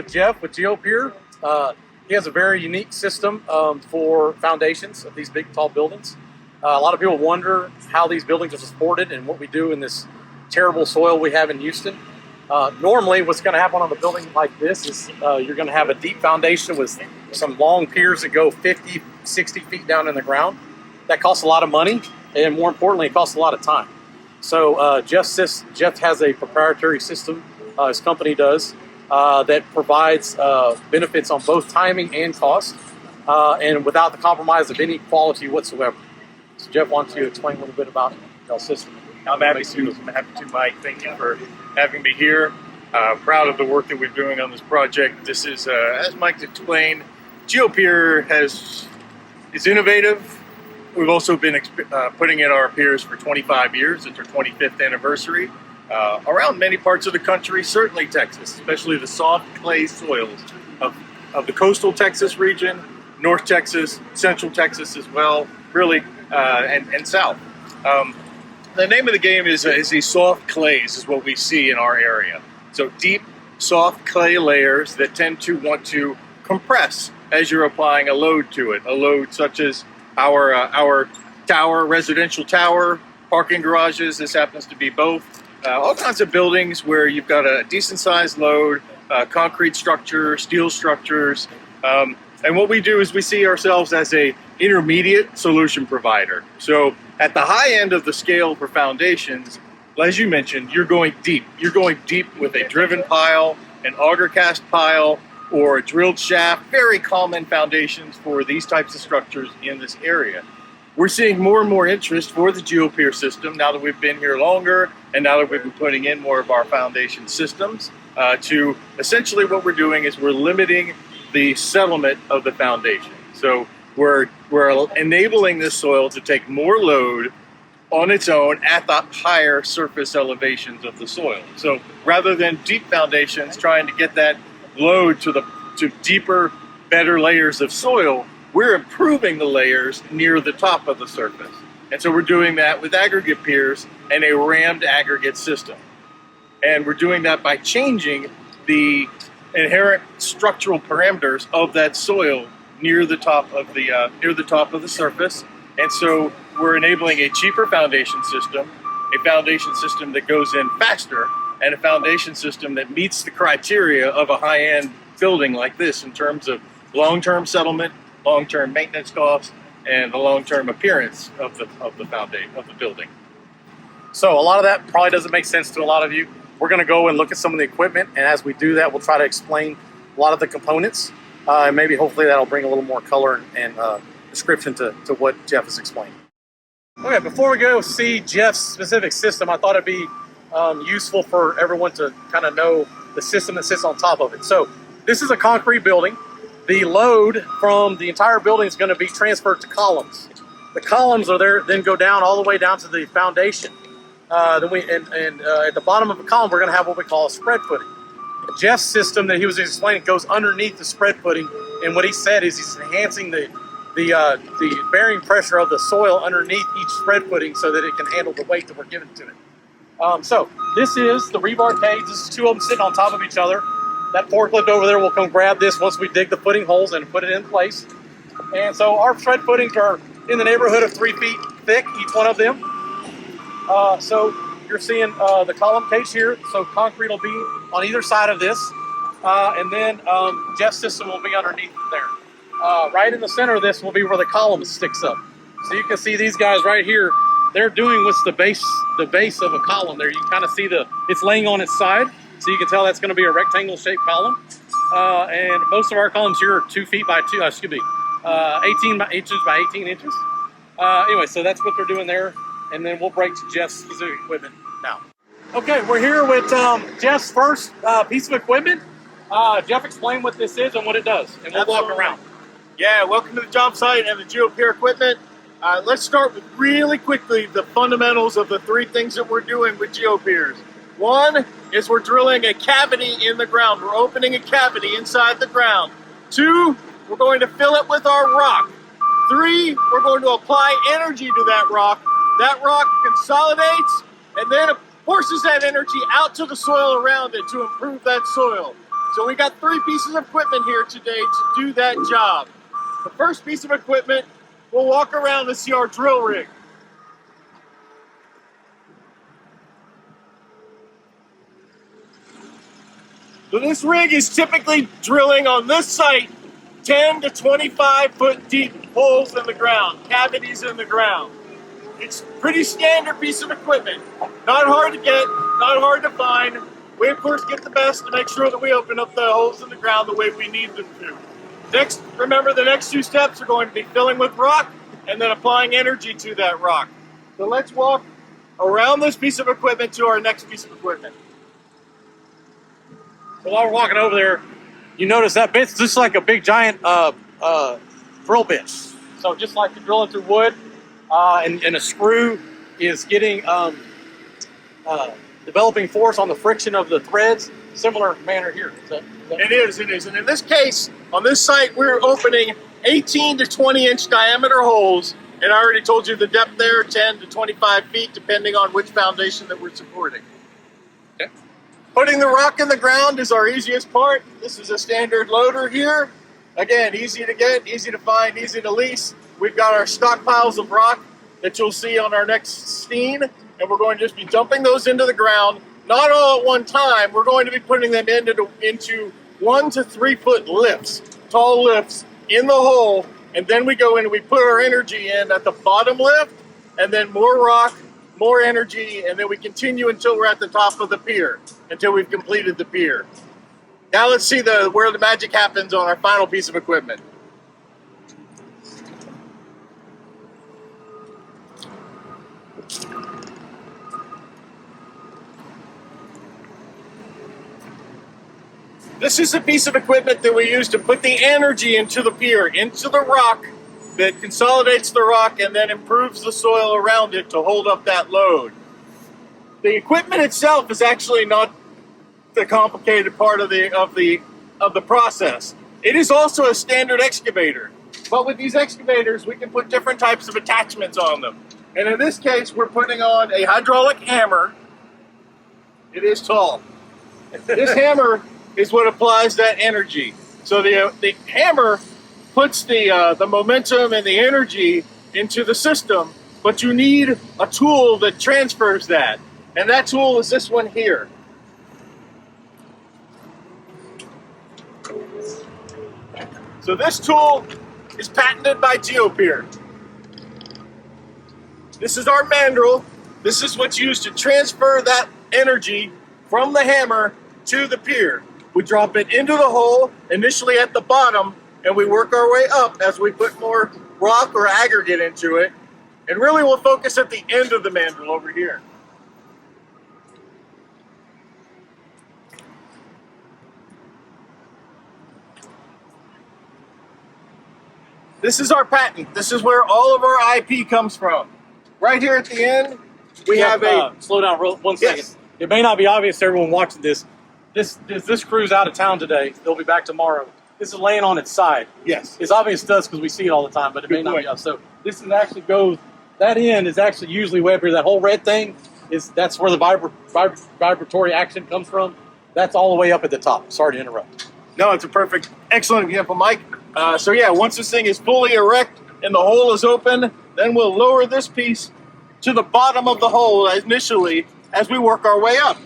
with Jeff with Geopier. He has a very unique system for foundations of these big, tall buildings. A lot of people wonder how these buildings are supported and what we do in this terrible soil we have in Houston. Normally, what's going to happen on a building like this is you're going to have a deep foundation with some long piers that go 50, 60 feet down in the ground. That costs a lot of money, and more importantly, it costs a lot of time. So Jeff has a proprietary system, his company does, that provides benefits on both timing and cost, and without the compromise of any quality whatsoever. So Jeff, why don't you explain a little bit about your system? I'm happy to, Mike. Thank you for having me here. Proud of the work that we're doing on this project. This is, as Mike explained, Geopier is innovative. We've also been putting in our piers for 25 years. It's our 25th anniversary. Around many parts of the country, certainly Texas, especially the soft clay soils of the coastal Texas region, North Texas, Central Texas as well, really, and South. The name of the game is these soft clays is what we see in our area. So deep, soft clay layers that tend to want to compress as you're applying a load to it. A load such as our tower, residential tower, parking garages. This happens to be both. All kinds of buildings where you've got a decent sized load, concrete structure, steel structures. And what we do is we see ourselves as a intermediate solution provider. So at the high end of the scale for foundations, as you mentioned, you're going deep. You're going deep with a driven pile, an auger cast pile, or a drilled shaft. Very common foundations for these types of structures in this area. We're seeing more and more interest for the Geopier system now that we've been here longer, and now that we've been putting in more of our foundation systems. To essentially what we're doing is we're limiting the settlement of the foundation. So we're enabling this soil to take more load on its own at the higher surface elevations of the soil. So rather than deep foundations trying to get that load to deeper, better layers of soil, we're improving the layers near the top of the surface. And so we're doing that with aggregate piers and a rammed aggregate system. And we're doing that by changing the inherent structural parameters of that soil near the top of the surface. And so we're enabling a cheaper foundation system, a foundation system that goes in faster, and a foundation system that meets the criteria of a high-end building like this in terms of long-term settlement, long-term maintenance costs, and the long-term appearance of the building. So a lot of that probably doesn't make sense to a lot of you. We're going to go and look at some of the equipment, and as we do that, we'll try to explain a lot of the components, and maybe hopefully that'll bring a little more color and description to what Jeff has explained. Okay, before we go see Jeff's specific system, I thought it'd be useful for everyone to kind of know the system that sits on top of it. So this is a concrete building. The load from the entire building is going to be transferred to columns. The columns are there, then go down all the way down to the foundation. At the bottom of the column, we're going to have what we call a spread footing. Jeff's system that he was explaining goes underneath the spread footing, and what he said is he's enhancing the bearing pressure of the soil underneath each spread footing so that it can handle the weight that we're giving to it. So this is the rebar cage. This is two of them sitting on top of each other. That forklift over there will come grab this once we dig the footing holes and put it in place. And so our spread footings are in the neighborhood of 3 feet thick, each one of them. So you're seeing the column cage here. So concrete will be on either side of this. And then Jeff's system will be underneath there. Right in the center of this will be where the column sticks up. So you can see these guys right here. They're doing what's the base of a column there. You can kind of see it's laying on its side. So you can tell that's going to be a rectangle shaped column. And most of our columns here are 2 feet by 18 inches by 18 inches. Anyway, so that's what they're doing there. And then we'll break to Jeff's specific equipment now. Okay, we're here with Jeff's first piece of equipment. Jeff, explain what this is and what it does, and we'll walk around. Yeah, welcome to the job site and the Geopier equipment. Let's start with really quickly the fundamentals of the three things that we're doing with Geopiers. One is we're drilling a cavity in the ground. We're opening a cavity inside the ground. Two, we're going to fill it with our rock. Three, we're going to apply energy to that rock. That rock consolidates and then forces that energy out to the soil around it to improve that soil. So we got 3 pieces of equipment here today to do that job. The first piece of equipment, we'll walk around and see our drill rig. So this rig is typically drilling on this site 10 to 25 foot deep holes in the ground, cavities in the ground. It's a pretty standard piece of equipment. Not hard to get, not hard to find. We of course get the best to make sure that we open up the holes in the ground the way we need them to. Next, remember the next 2 steps are going to be filling with rock and then applying energy to that rock. So let's walk around this piece of equipment to our next piece of equipment. So while we're walking over there, you notice that bit's just like a big giant drill bit. So just like you're drilling through wood, and a screw is getting developing force on the friction of the threads. Similar manner here. It is. And in this case, on this site, we're opening 18 to 20 inch diameter holes. And I already told you the depth there, 10 to 25 feet, depending on which foundation that we're supporting. Okay. Putting the rock in the ground is our easiest part. This is a standard loader here. Again, easy to get, easy to find, easy to lease. We've got our stockpiles of rock that you'll see on our next scene, and we're going to just be dumping those into the ground, not all at one time. We're going to be putting them into 1 to 3 foot lifts, tall lifts in the hole, and then we go in and we put our energy in at the bottom lift, and then more rock, more energy, and then we continue until we're at the top of the pier, until we've completed the pier. Now let's see where the magic happens on our final piece of equipment. This is a piece of equipment that we use to put the energy into the pier, into the rock, that consolidates the rock and then improves the soil around it to hold up that load. The equipment itself is actually not the complicated part of the process. It is also a standard excavator, but with these excavators we can put different types of attachments on them. And in this case, we're putting on a hydraulic hammer. It is tall. This hammer is what applies that energy. So the hammer puts the momentum and the energy into the system, but you need a tool that transfers that. And that tool is this one here. So this tool is patented by Geopier. This is our mandrel. This is what's used to transfer that energy from the hammer to the pier. We drop it into the hole, initially at the bottom, and we work our way up as we put more rock or aggregate into it. And really we'll focus at the end of the mandrel over here. This is our patent. This is where all of our IP comes from. Right here at the end, we have a... Slow down 1 second. Yes. It may not be obvious to everyone watching this. This crew's out of town today. They'll be back tomorrow. This is laying on its side. Yes. It's obvious to us because we see it all the time, but it may not be us. So this is actually goes, that end is actually usually way up here. That whole red thing, that's where the vibratory action comes from. That's all the way up at the top. Sorry to interrupt. No, it's a perfect, excellent example, Mike. So yeah, once this thing is fully erect and the hole is open, then we'll lower this piece to the bottom of the hole initially as we work our way up.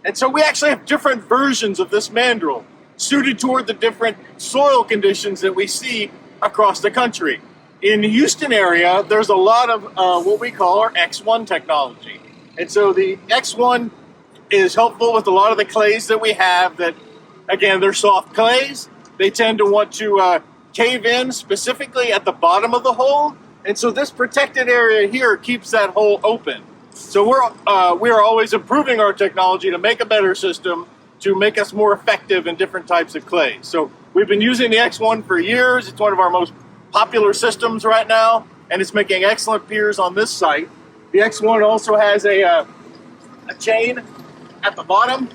And so we actually have different versions of this mandrel suited toward the different soil conditions that we see across the country. In the Houston area, there's a lot of what we call our X1 technology. And so the X1 is helpful with a lot of the clays that we have that, again, they're soft clays. They tend to want to cave in specifically at the bottom of the hole. And so this protected area here keeps that hole open. So we are always improving our technology to make a better system, to make us more effective in different types of clay. So we've been using the X1 for years. It's one of our most popular systems right now, and it's making excellent piers on this site. The X1 also has a chain at the bottom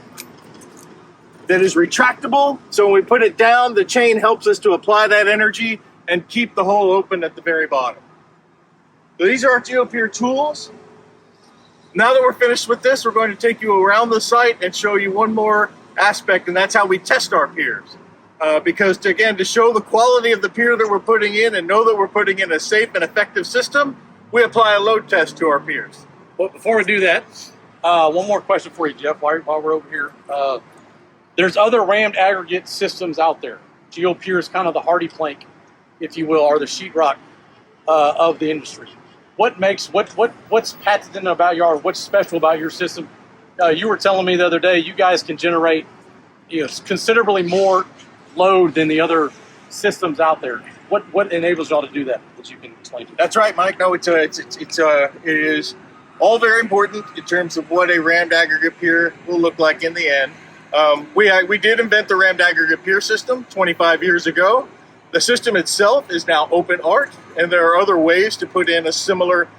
that is retractable. So when we put it down, the chain helps us to apply that energy and keep the hole open at the very bottom. So these are our Geopier tools. Now that we're finished with this, we're going to take you around the site and show you one more aspect, and that's how we test our piers. Because to show the quality of the pier that we're putting in and know that we're putting in a safe and effective system, we apply a load test to our piers. Well, before we do that, one more question for you, Jeff, while we're over here. There's other rammed aggregate systems out there. Geopier is kind of the hardy plank, if you will, or the sheetrock of the industry. What's patented about your, what's special about your system? You were telling me the other day you guys can generate considerably more load than the other systems out there. What enables y'all to do that you can explain to me? That's right, Mike. No, it is all very important in terms of what a rammed aggregate pier will look like in the end. We did invent the rammed aggregate pier system 25 years ago. The system itself is now open art, and there are other ways to put in a similar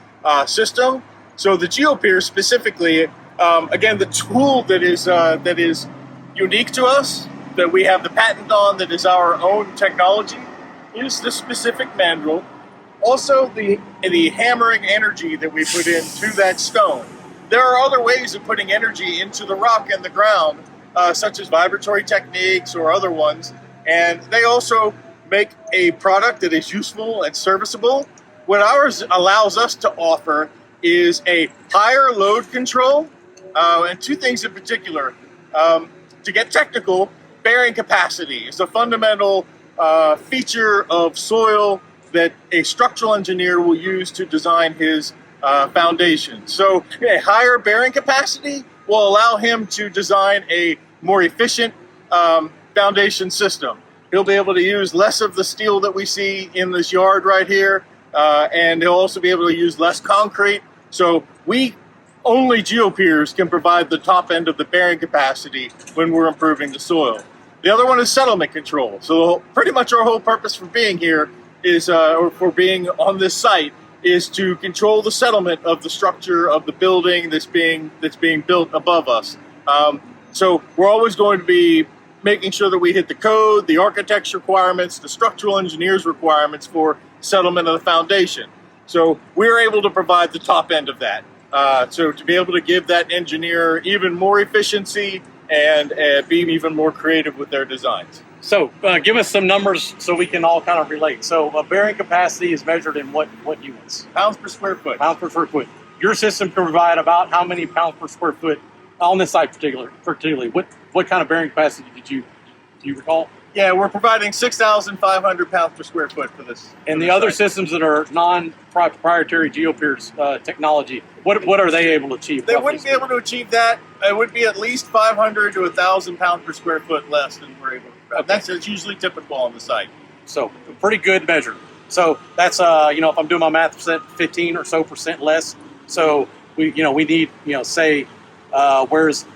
system. So the Geopier specifically, again, the tool that is unique to us, that we have the patent on, that is our own technology, is the specific mandrel. Also, the hammering energy that we put into that stone. There are other ways of putting energy into the rock and the ground, such as vibratory techniques or other ones, and they also make a product that is useful and serviceable. What ours allows us to offer is a higher load control, and two things in particular. To get technical, bearing capacity is a fundamental feature of soil that a structural engineer will use to design his foundation. So a higher bearing capacity will allow him to design a more efficient foundation system. He'll be able to use less of the steel that we see in this yard right here, and he'll also be able to use less concrete. So only Geopiers can provide the top end of the bearing capacity when we're improving the soil. The other one is settlement control. So pretty much our whole purpose for being here is, or for being on this site, is to control the settlement of the structure of the building that's being built above us. So we're always going to be making sure that we hit the code, the architecture requirements, the structural engineers requirements for settlement of the foundation. So we're able to provide the top end of that. So to be able to give that engineer even more efficiency and be even more creative with their designs. So give us some numbers so we can all kind of relate. So bearing capacity is measured in what units? Pounds per square foot. Pounds per square foot. Your system can provide about how many pounds per square foot on this site particularly? What kind of bearing capacity do you recall? Yeah, we're providing 6,500 pounds per square foot for this. And the other systems that are non-proprietary Geopier's technology, what are they able to achieve? They wouldn't be able to achieve that. It would be at least 500 to 1,000 pounds per square foot less than we're able to provide. Okay. That's usually typical on the site. So a pretty good measure. So that's if I'm doing my math, 15 or so percent less. So we need say whereas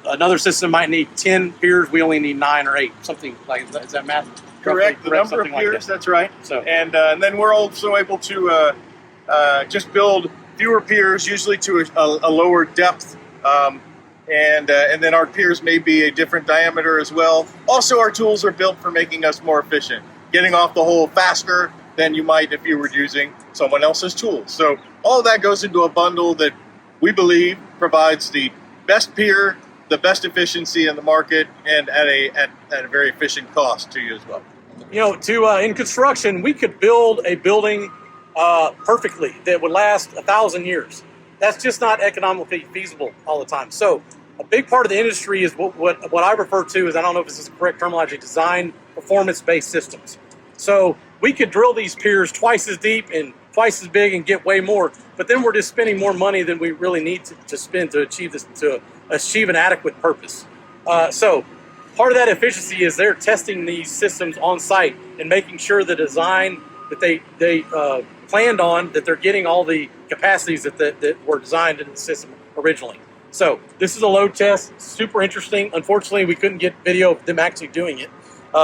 another system might need 10 piers, we only need 9 or 8, something like that. Is that math? Correct. The number of piers, like that's right. So and then we're also able to just build fewer piers, usually to a lower depth, and then our piers may be a different diameter as well. Also, our tools are built for making us more efficient, getting off the hole faster than you might if you were using someone else's tools. So all of that goes into a bundle that we believe provides the best pier, the best efficiency in the market, and at a very efficient cost to you as well. In construction, we could build a building perfectly that would last 1,000 years. That's just not economically feasible all the time. So a big part of the industry is what I refer to as, I don't know if this is the correct terminology, design performance-based systems. So we could drill these piers twice as deep and twice as big and get way more, but then we're just spending more money than we really need to spend to achieve this, to achieve an adequate purpose. So part of that efficiency is they're testing these systems on site and making sure the design that they planned on, that they're getting all the capacities that were designed in the system originally. So this is a load test, super interesting. Unfortunately, we couldn't get video of them actually doing it.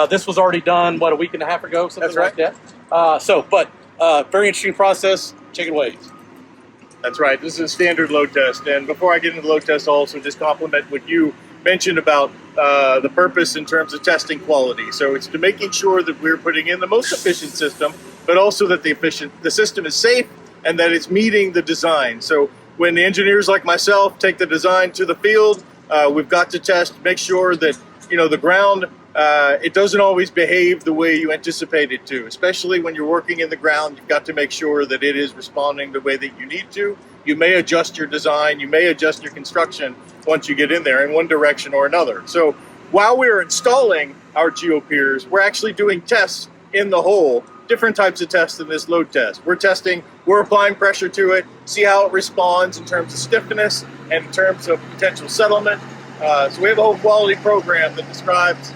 This was already done, a week and a half ago, something like that. Very interesting process. Take it away. That's right. This is a standard load test. And before I get into the load test, I'll also just compliment what you mentioned about the purpose in terms of testing quality. So it's to making sure that we're putting in the most efficient system, but also that the system is safe and that it's meeting the design. So when the engineers like myself take the design to the field, we've got to test, make sure that you know, the ground, it doesn't always behave the way you anticipate it to, especially when you're working in the ground. You've got to make sure that it is responding the way that you need to. You may adjust your design, you may adjust your construction once you get in there in one direction or another. So while we're installing our Geopiers, we're actually doing tests in the hole, different types of tests in this load test. We're applying pressure to it, see how it responds in terms of stiffness and in terms of potential settlement. So we have a whole quality program that describes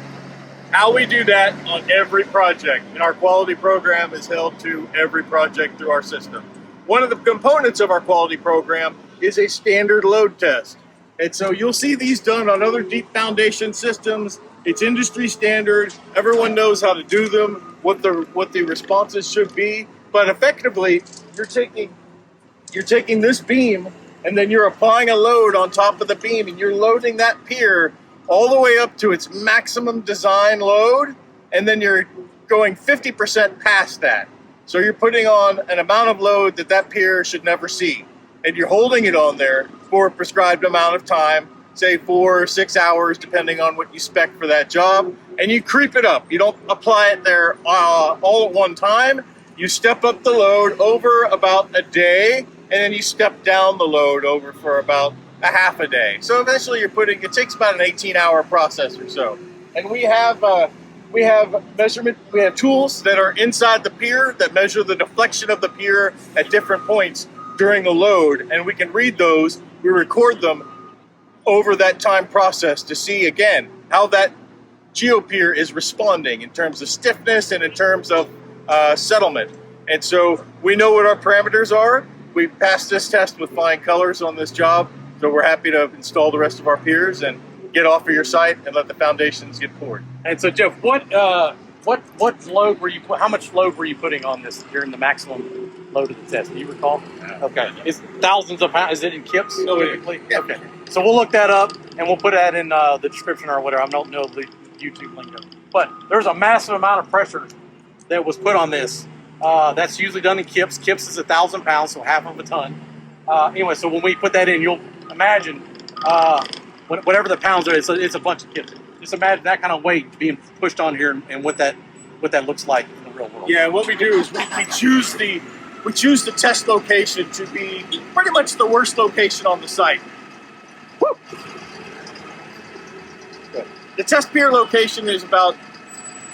how we do that on every project. And our quality program is held to every project through our system. One of the components of our quality program is a standard load test. And so you'll see these done on other deep foundation systems. It's industry standard. Everyone knows how to do them, what the responses should be. But effectively, you're taking this beam and then you're applying a load on top of the beam and you're loading that pier all the way up to its maximum design load, and then you're going 50% past that. So you're putting on an amount of load that pier should never see. And you're holding it on there for a prescribed amount of time, say 4 or 6 hours, depending on what you spec for that job. And you creep it up. You don't apply it there all at one time. You step up the load over about a day, and then you step down the load over for about a half a day. So eventually it takes about an 18-hour process or so. And we have tools that are inside the pier that measure the deflection of the pier at different points during the load, and we can read those. We record them over that time process to see again how that Geopier is responding in terms of stiffness and in terms of settlement. And so we know what our parameters are. We passed this test with flying colors on this job, so we're happy to install the rest of our piers and get off of your site and let the foundations get poured. And so, Jeff, what load were you? How much load were you putting on this during the maximum load of the test? Do you recall? Okay, it's thousands of pounds. Is it in kips? Typically? Yeah. Okay, so we'll look that up and we'll put that in the description or whatever. I don't know the YouTube lingo, but there's a massive amount of pressure that was put on this. That's usually done in kips. Kips is 1,000 pounds, so half of a ton. Anyway, so when we put that in, you'll imagine whatever the pounds are. It's a bunch of kips. Just imagine that kind of weight being pushed on here and what that looks like in the real world. Yeah, what we do is we choose the test location to be pretty much the worst location on the site. Woo! The test pier location is about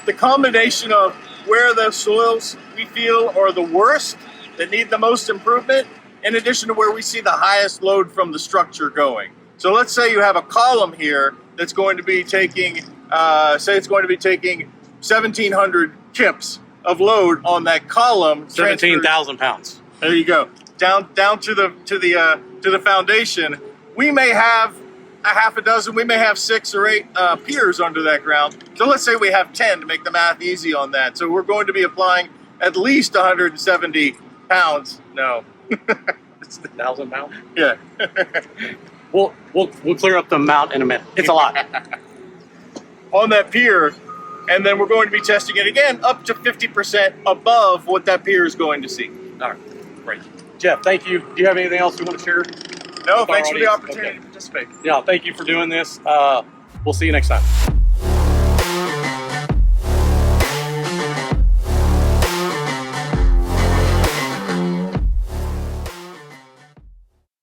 the combination of where the soils we feel are the worst, that need the most improvement, in addition to where we see the highest load from the structure going. So let's say you have a column here that's going to be taking, say it's going to be taking 1,700 kips of load on that column. 17,000 pounds. There you go. Down to the foundation. We may have a half a dozen. We may have 6 or 8 piers under that ground. So let's say we have 10 to make the math easy on that. So we're going to be applying at least 170 pounds. No. It's 1,000 pounds? Yeah. We'll clear up the amount in a minute. It's a lot. On that pier, and then we're going to be testing it again up to 50% above what that pier is going to see. All right, great. Jeff, thank you. Do you have anything else you want to share? No, thanks for the opportunity to participate. Yeah, thank you for doing this. We'll see you next time.